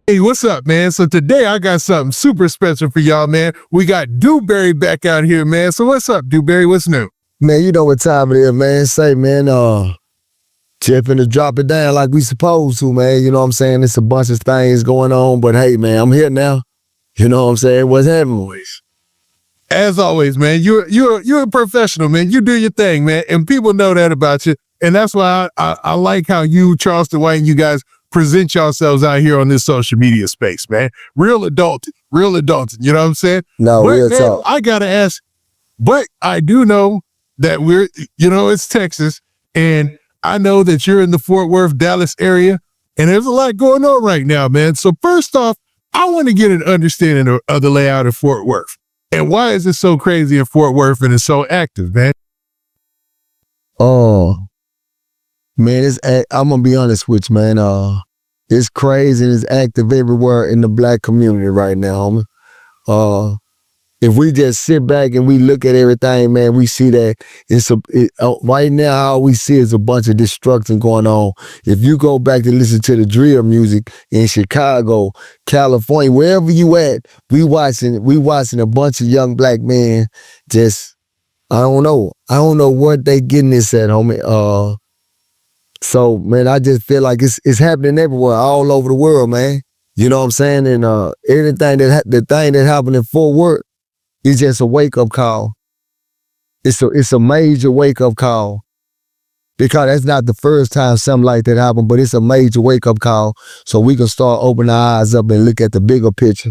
Hey, what's up, man? So today I got something super special for y'all, man. We got Dewberry back out here, man. So what's up, Dewberry? What's new? Man, you know what time it is, man. Say, man, just finna drop it down like we supposed to, man. You know what I'm saying? It's a bunch of things going on, but hey, man, I'm here now. You know what I'm saying? What's happening, boys? As always, man, you're a professional, man. You do your thing, man, and people know that about you. And that's why I like how you, Charleston White, and you guys present yourselves out here on this social media space, man. Real adulting. You know what I'm saying? No, but, real man, talk. I gotta ask, but I do know that it's Texas, and I know that you're in the Fort Worth, Dallas area, and there's a lot going on right now, man. So first off, I want to get an understanding of the layout of Fort Worth. And why is it so crazy in Fort Worth and it's so active, man? Oh, man, I'm gonna be honest with you, man. It's crazy and it's active everywhere in the black community right now, homie. If we just sit back and we look at everything, man, we see that right now all we see is a bunch of destruction going on. If you go back to listen to the drill music in Chicago, California, wherever you at, we watching a bunch of young black men just, I don't know what they getting this at, homie. So, man, I just feel like it's happening everywhere, all over the world, man. You know what I'm saying? And the thing that happened in Fort Worth, it's just a wake-up call. It's a major wake-up call. Because that's not the first time something like that happened, but it's a major wake-up call so we can start opening our eyes up and look at the bigger picture.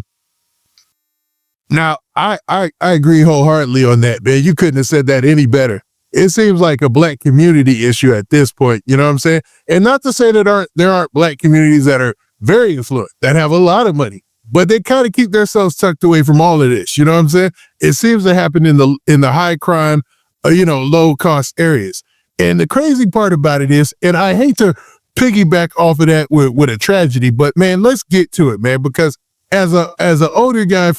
Now, I agree wholeheartedly on that, man. You couldn't have said that any better. It seems like a black community issue at this point, you know what I'm saying? And not to say that there aren't black communities that are very affluent, that have a lot of money, but they kind of keep themselves tucked away from all of this. You know what I'm saying? It seems to happen in the high crime, low cost areas. And the crazy part about it is, and I hate to piggyback off of that with a tragedy, but man, let's get to it, man, because as an older guy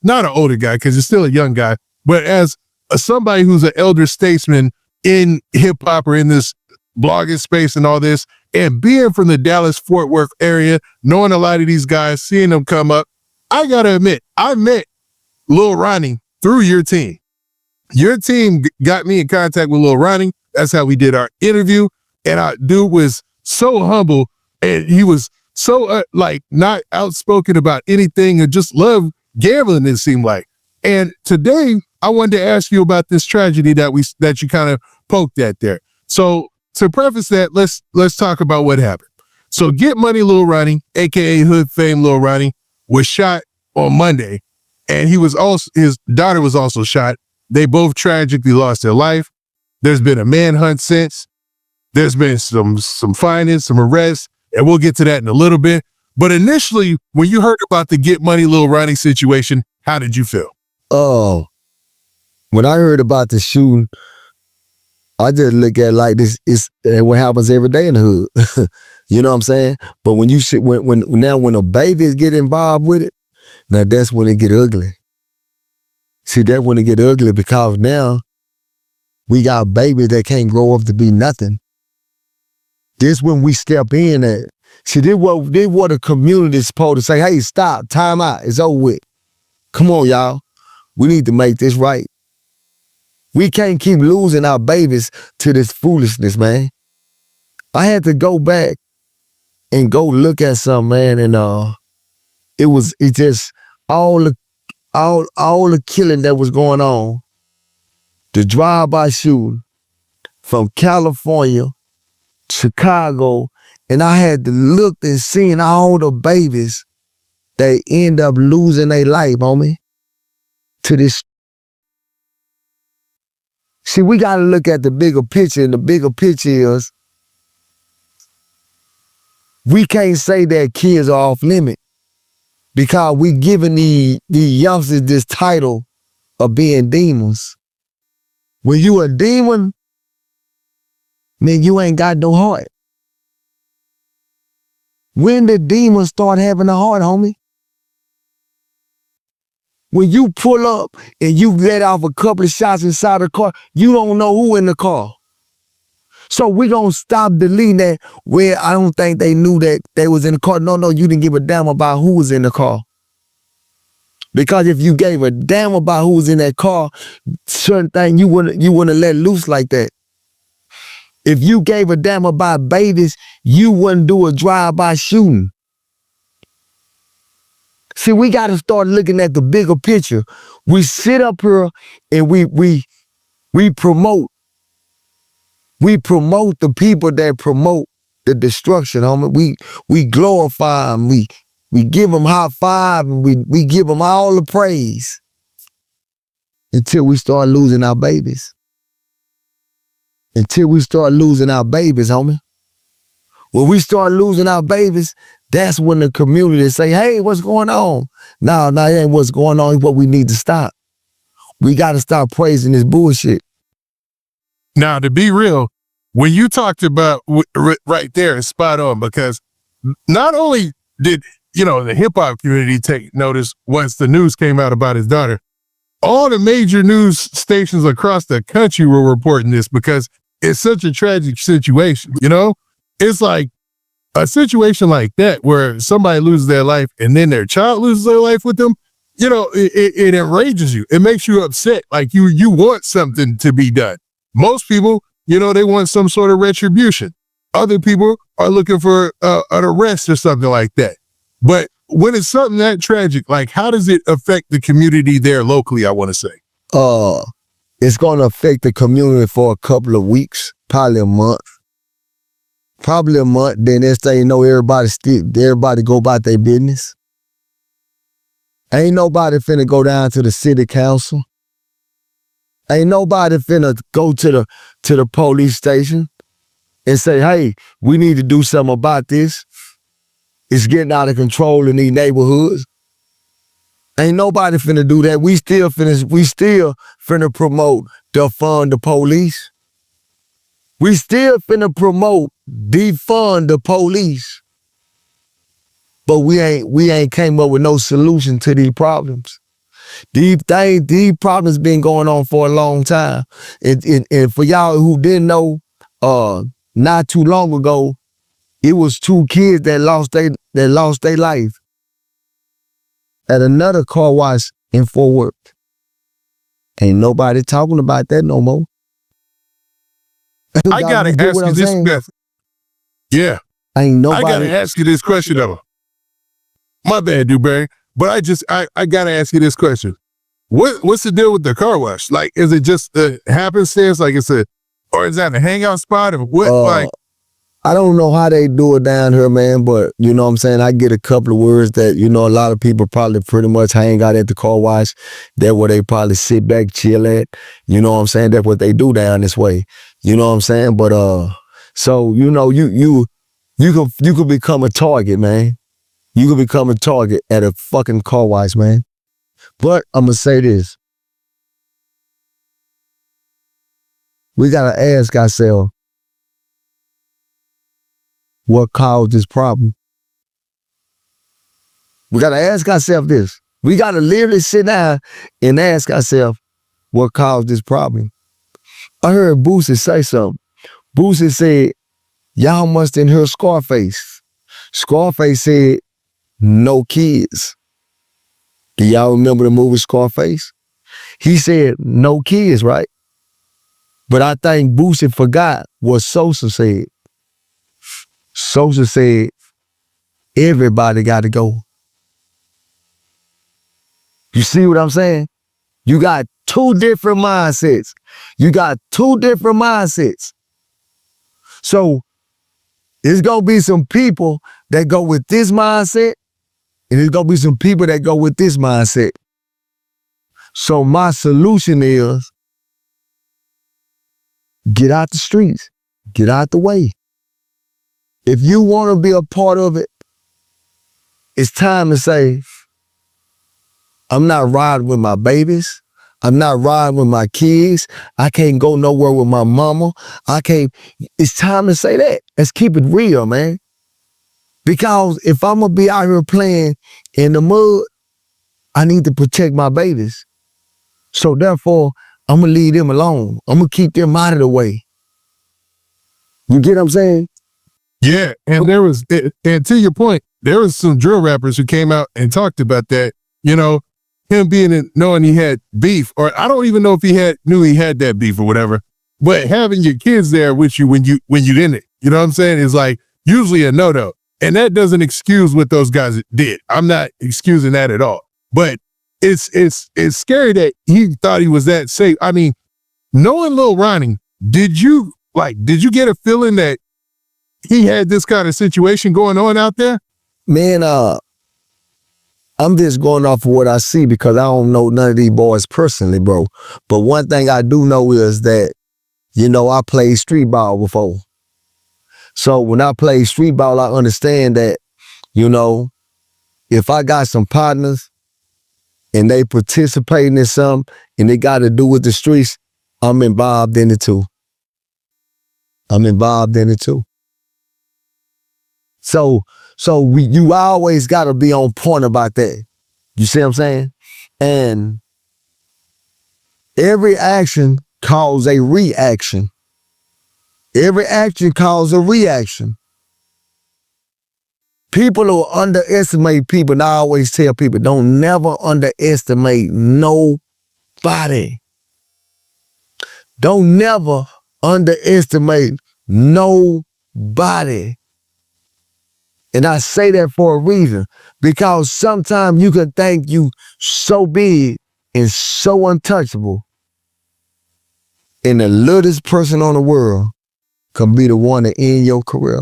not an older guy, because you're still a young guy, but as somebody who's an elder statesman in hip hop or in this blogging space and all this, and being from the Dallas-Fort Worth area, knowing a lot of these guys, seeing them come up, I gotta admit, I met Lil Ronnie through your team. Your team got me in contact with Lil Ronnie. That's how we did our interview. And our dude was so humble, and he was so not outspoken about anything and just loved gambling, it seemed like. And today, I wanted to ask you about this tragedy that you kind of poked at there. So to preface that, let's talk about what happened. So Get Money Lil Ronnie, aka Hood Fame Lil Ronnie, was shot on Monday, and his daughter was also shot. They both tragically lost their life. There's been a manhunt since. There's been some findings, some arrests, and we'll get to that in a little bit. But initially, when you heard about the Get Money Lil Ronnie situation, how did you feel? Oh, when I heard about the shooting, I just look at it like this is what happens every day in the hood. You know what I'm saying? But when when a baby get involved with it, now that's when it get ugly. See, that's when it get ugly because now we got babies that can't grow up to be nothing. This when we step in at. See, this what the community is supposed to say, hey, stop, time out, it's over with. Come on, y'all. We need to make this right. We can't keep losing our babies to this foolishness, man. I had to go back and go look at something, man, and it just all the killing that was going on, the drive-by shooting from California, Chicago, and I had to look and see all the babies they end up losing their life, homie, to this. See, we got to look at the bigger picture, and the bigger picture is we can't say that kids are off limit because we giving the youngsters this title of being demons. When you a demon, man, you ain't got no heart. When did demons start having a heart, homie? When you pull up and you let off a couple of shots inside the car, you don't know who in the car. So we gonna stop deleting that where I don't think they knew that they was in the car. No, you didn't give a damn about who was in the car. Because if you gave a damn about who was in that car, certain things you wouldn't let loose like that. If you gave a damn about babies, you wouldn't do a drive-by shooting. See, we got to start looking at the bigger picture. We sit up here and we promote. We promote the people that promote the destruction, homie. We glorify them. We give them high five and we give them all the praise until we start losing our babies. Until we start losing our babies, homie. When we start losing our babies, that's when the community say, hey, what's going on? No, it ain't what's going on. It's what we need to stop. We got to stop praising this bullshit. Now, to be real, when you talked about right there is spot on, because not only did, the hip hop community take notice once the news came out about his daughter, all the major news stations across the country were reporting this because it's such a tragic situation, It's like a situation like that where somebody loses their life and then their child loses their life with them, it enrages you. It makes you upset. Like you want something to be done. Most people, they want some sort of retribution. Other people are looking for an arrest or something like that. But when it's something that tragic, like how does it affect the community there locally, I want to say? It's going to affect the community for a couple of weeks, probably a month. Then next thing you know, everybody go about their business. Ain't nobody finna go down to the city council. Ain't nobody finna go to the police station and say, hey, we need to do something about this. It's getting out of control in these neighborhoods. Ain't nobody finna do that. We still finna promote defund the police. We still finna promote defund the police. But we ain't came up with no solution to these problems. These problems been going on for a long time. And for y'all who didn't know, not too long ago, it was 2 kids that lost their life at another car wash in Fort Worth. Ain't nobody talking about that no more. I gotta ask you this question. Yeah. Ain't nobody. I gotta ask you this question though. My bad, Dewberry. But I gotta ask you this question. What's the deal with the car wash? Like, is it just happenstance? Like or is that a hangout spot? Or what? I don't know how they do it down here, man, but you know what I'm saying? I get a couple of words that, a lot of people probably pretty much hang out at the car wash. That's where they probably sit back, chill at. You know what I'm saying? That's what they do down this way. You know what I'm saying? But, so, you could become a target, man. You could become a target at a fucking car wash, man. But I'm going to say this. We got to ask ourselves, what caused this problem? We got to ask ourselves this. We got to literally sit down and ask ourselves, what caused this problem? I heard Boosie say something. Boosie said, y'all must have heard Scarface. Scarface said, no kids. Do y'all remember the movie Scarface? He said, no kids, right? But I think Boosie forgot what Sosa said. Sosa said, everybody got to go. You see what I'm saying? You got 2 different mindsets. So there's going to be some people that go with this mindset, and there's going to be some people that go with this mindset. So my solution is, get out the streets. Get out the way. If you want to be a part of it, it's time to say, I'm not riding with my babies. I'm not riding with my kids. I can't go nowhere with my mama. It's time to say that. Let's keep it real, man. Because if I'm going to be out here playing in the mud, I need to protect my babies. So therefore, I'm going to leave them alone. I'm going to keep them out of the way. You get what I'm saying? Yeah, and and to your point, there was some drill rappers who came out and talked about that. You know, him knowing he had beef, or I don't even know if knew he had that beef or whatever. But having your kids there with you when you in it, you know what I'm saying, is like usually a no-no, and that doesn't excuse what those guys did. I'm not excusing that at all, but it's scary that he thought he was that safe. I mean, knowing Lil Ronnie, did you get a feeling that he had this kind of situation going on out there? Man, I'm just going off of what I see because I don't know none of these boys personally, bro. But one thing I do know is that, you know, I played street ball before. So when I play street ball, I understand that, you know, if I got some partners and they participating in something and they got to do with the streets, I'm involved in it too. So you always got to be on point about that. You see what I'm saying? And every action causes a reaction. Every action causes a reaction. People who underestimate people, and I always tell people, don't never underestimate nobody. Don't never underestimate nobody. And I say that for a reason, because sometimes you can think you so big and so untouchable, and the littlest person on the world can be the one to end your career.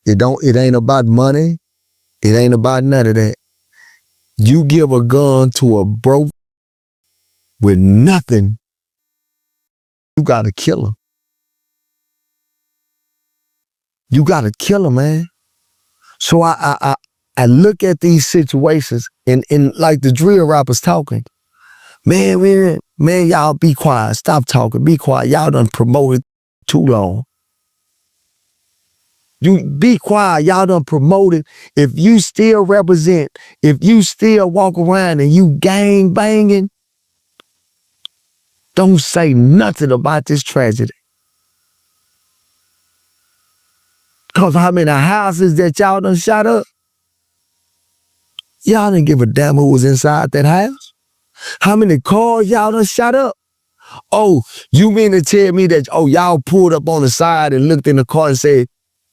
It ain't about money. It ain't about none of that. You give a gun to a broke with nothing, you gotta kill him. You gotta kill him, man. So I look at these situations and like the drill rappers talking. Man, y'all be quiet. Stop talking. Be quiet. Y'all done promoted too long. You be quiet. Y'all done promoted. If you still represent, if you still walk around and you gang banging, don't say nothing about this tragedy. Because how many houses that y'all done shot up? Y'all didn't give a damn who was inside that house. How many cars y'all done shot up? Oh, you mean to tell me that, oh, y'all pulled up on the side and looked in the car and said,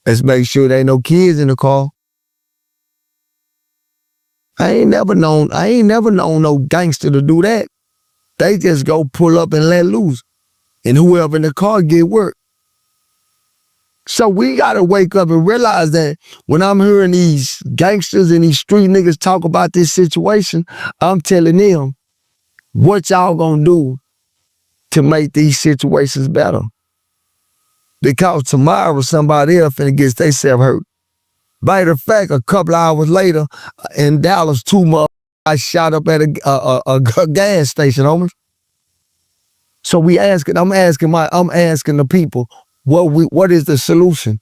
let's make sure there ain't no kids in the car. I ain't never known no gangster to do that. They just go pull up and let loose. And whoever in the car get work. So we gotta wake up and realize that when I'm hearing these gangsters and these street niggas talk about this situation, I'm telling them, what y'all gonna do to make these situations better? Because tomorrow somebody else finna get themselves hurt. Matter of fact, a couple hours later in Dallas, 2 months, I shot up at a gas station, homie. So I'm asking the people, what is the solution?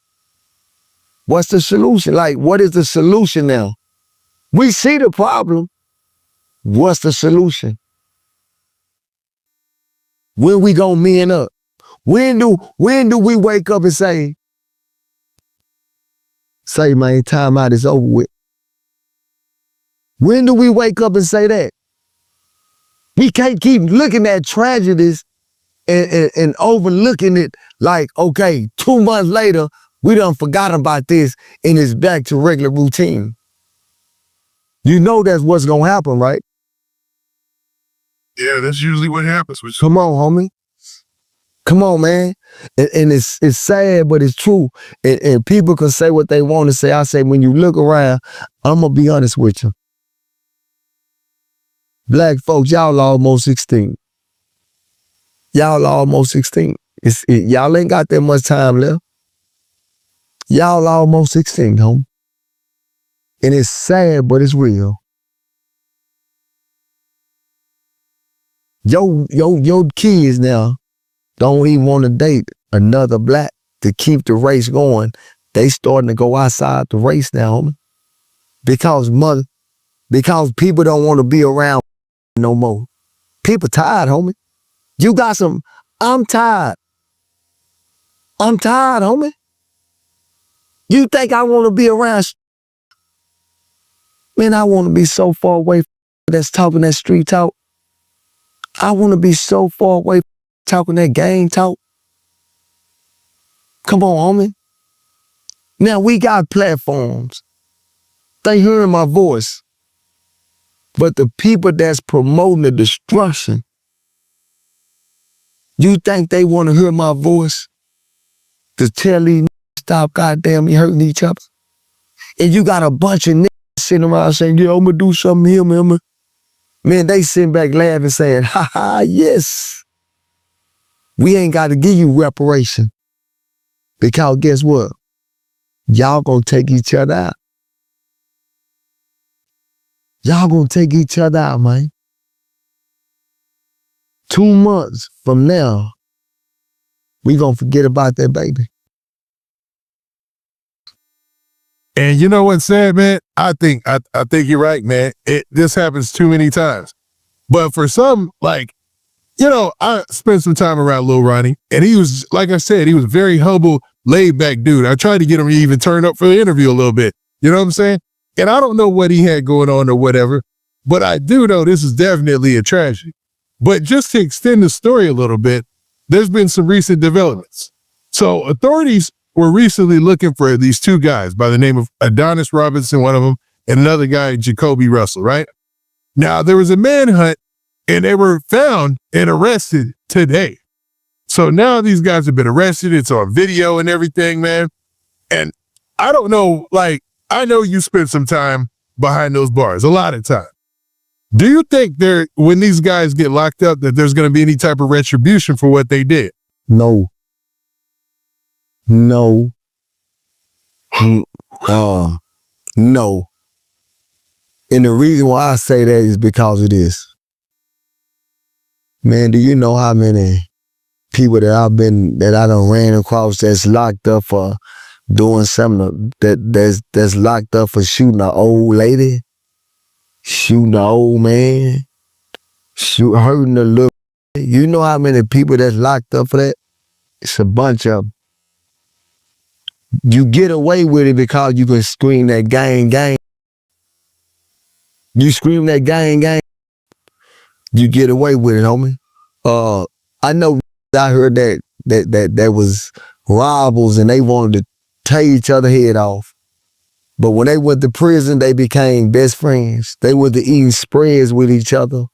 What's the solution? Like, what is the solution now? We see the problem. What's the solution? When we gonna man up? When do we wake up and say, man, time out is over with? When do we wake up and say that? We can't keep looking at tragedies and overlooking it like, okay, 2 months later, we done forgot about this and it's back to regular routine. You know that's what's gonna happen, right? Yeah, that's usually what happens. Come on, homie. Come on, man. And it's sad, but it's true. And people can say what they want to say. I say, when you look around, I'm gonna be honest with you. Black folks, y'all almost extinct. Y'all almost extinct. Y'all ain't got that much time left. Y'all almost extinct, homie. And it's sad, but it's real. Your kids now don't even want to date another black to keep the race going. They starting to go outside the race now, homie. Because people don't want to be around no more. People tired, homie. I'm tired. I'm tired, homie. You think I want to be around? Man, I want to be so far away from that's talking that street talk. I want to be so far away from talking that gang talk. Come on, homie. Now we got platforms. They hearing my voice. But the people that's promoting the destruction, you think they want to hear my voice to tell these stop goddamn hurting each other? And you got a bunch of niggas sitting around saying, yeah, I'm going to do something here, man. Man, they sitting back laughing saying, ha ha, yes. We ain't got to give you reparation. Because guess what? Y'all gonna take each other out. Y'all gonna take each other out, man. 2 months from now, we gonna forget about that baby. And you know what's sad, man? I think you're right, man. This happens too many times. But for some, like, you know, I spent some time around Lil Ronnie, and he was, like I said, he was a very humble, laid-back dude. I tried to get him to even turn up for the interview a little bit. You know what I'm saying? And I don't know what he had going on or whatever, but I do know this is definitely a tragedy. But just to extend the story a little bit, there's been some recent developments. So authorities were recently looking for these two guys by the name of Adonis Robinson, one of them, and another guy, Jacoby Russell, right? Now, there was a manhunt, and they were found and arrested today. So now these guys have been arrested. It's on video and everything, man. And I don't know, like, I know you spent some time behind those bars, a lot of time. Do you think when these guys get locked up, that there's going to be any type of retribution for what they did? No. No. No. And the reason why I say that is because of this. Man, do you know how many people that I done ran across that's locked up for doing something that's locked up for shooting an old lady, shooting an old man, hurting a little. You know how many people that's locked up for that? It's a bunch of them. You get away with it because you can scream that gang, gang. You scream that gang, gang. You get away with it, homie. I know I heard that was rivals and they wanted to tear each other head off. But when they went to prison, they became best friends. They went to eating spreads with each other.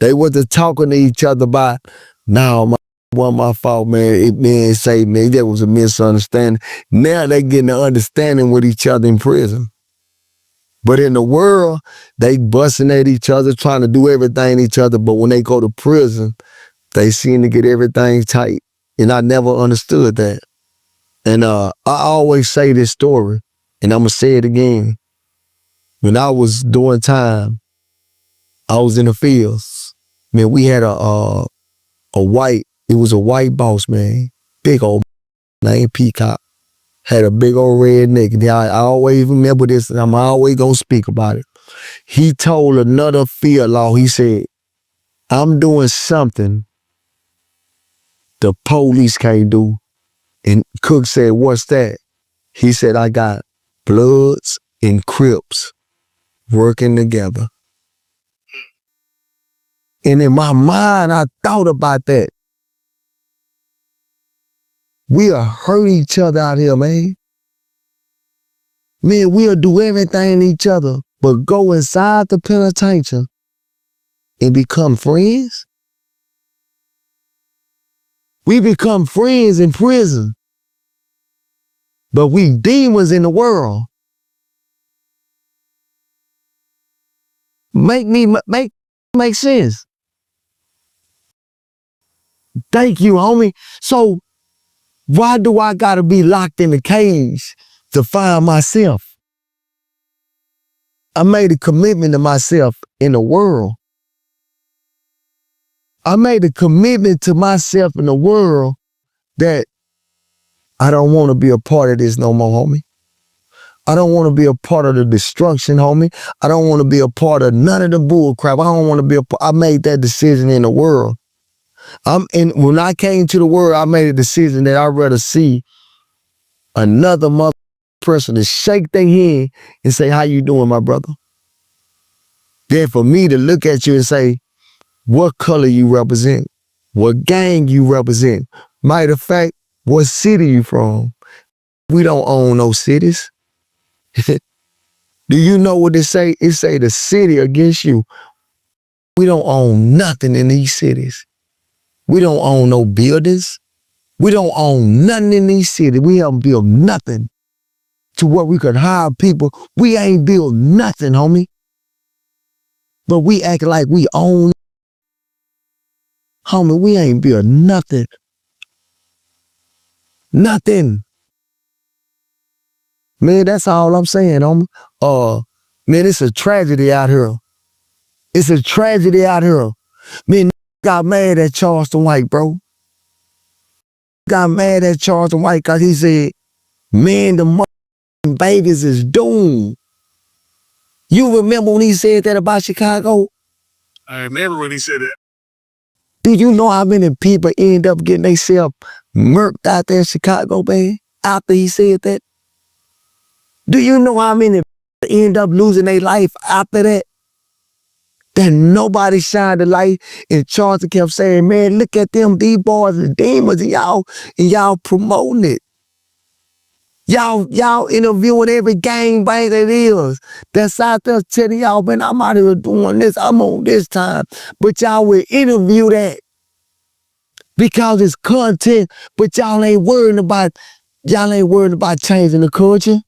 They went to talking to each other about, no, wasn't my fault, man. That was a misunderstanding. Now they getting an understanding with each other in prison. But in the world, they busting at each other, trying to do everything to each other. But when they go to prison, they seem to get everything tight. And I never understood that. And I always say this story, and I'm going to say it again. When I was doing time, I was in the fields. Man, we had a white boss, man. Big old named Peacock. Had a big old red nigga. I always remember this, and I'm always gonna speak about it. He told another field law, he said, I'm doing something the police can't do. And Cook said, what's that? He said, I got Bloods and Crips working together. And in my mind, I thought about that. We'll hurt each other out here, man. Man, we'll do everything to each other, but go inside the penitentiary and become friends. We become friends in prison, but we demons in the world. Make sense. Thank you, homie. So why do I gotta be locked in a cage to find myself? I made a commitment to myself in the world. I made a commitment to myself in the world that I don't want to be a part of this no more, homie. I don't want to be a part of the destruction, homie. I don't want to be a part of none of the bull crap. I don't want to be I made that decision in the world. And when I came to the world, I made a decision that I'd rather see another person to shake their hand and say, how you doing, my brother? Than for me to look at you and say, what color you represent, what gang you represent. Matter of fact, what city you from? We don't own no cities. Do you know what it say? It say the city against you. We don't own nothing in these cities. We don't own no buildings. We don't own nothing in these cities. We haven't built nothing to where we could hire people. We ain't built nothing, homie. But we act like we own. Homie, we ain't built nothing. Nothing. Man, that's all I'm saying, homie. Man, it's a tragedy out here. It's a tragedy out here. Man, got mad at Charleston White, bro. Got mad at Charleston White because he said, man, the Vegas is doomed. You remember when he said that about Chicago? I remember when he said that. Do you know how many people end up getting themselves murked out there in Chicago, man, after he said that? Do you know how many end up losing their life after that? That nobody shined the light, and Charleston kept saying, man, look at them, these boys are demons, and y'all promoting it. Y'all interviewing every gangbang that is. That's out there telling y'all, man, I'm out here doing this, I'm on this time. But y'all will interview that because it's content, but y'all ain't worried about changing the culture.